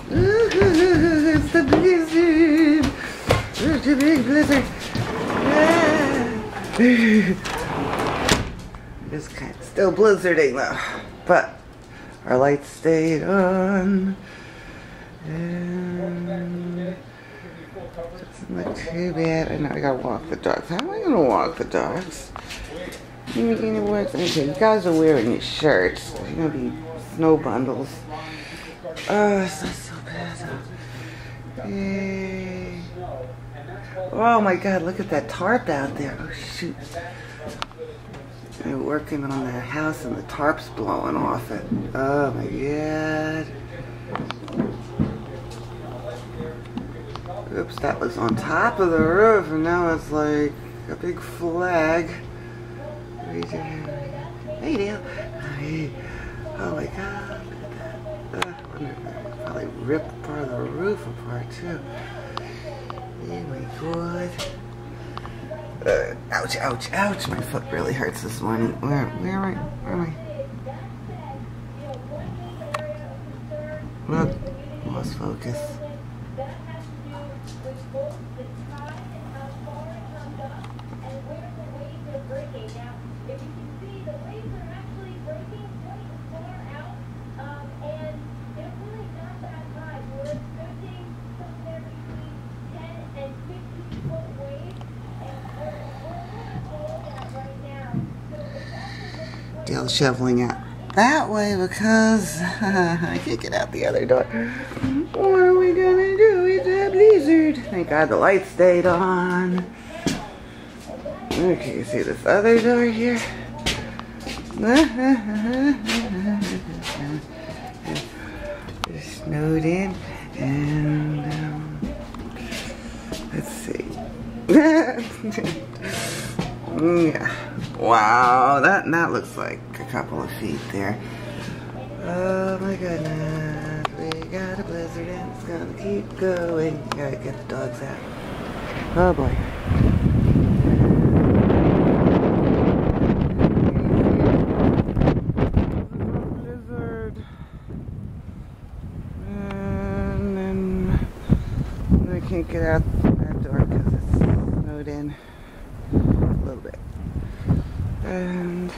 It's the blizzard. It's the big blizzard. It's kind of still blizzarding though, but our lights stayed on. And doesn't look too bad. I know I gotta walk the dogs. How am I gonna walk the dogs? Okay, you guys are wearing your shirts. There's gonna be snow bundles. Oh, it's not so bad. Yay. Oh my god, look at that tarp out there. Oh shoot. They're working on their house and the tarp's blowing off it. Oh my god. Oops, that was on top of the roof and now it's like a big flag. Hey Dale. Oh my god, look at that. I wonder if that would probably rip part of the roof apart too. Oh my god. Ouch, ouch, ouch. My foot really hurts this morning. Where am I? Look, lost focus. Dale's shoveling out that way because I can't get out the other door. What are we gonna do? It's a blizzard. Thank God the light stayed on. Okay, you see this other door here? It's snowed in and let's see. Yeah. Wow, that looks like a couple of feet there. Oh my goodness, we got a blizzard and it's gonna keep going. Gotta get the dogs out. Oh boy. Blizzard. And then I can't get out that door because it's snowed in a little bit. And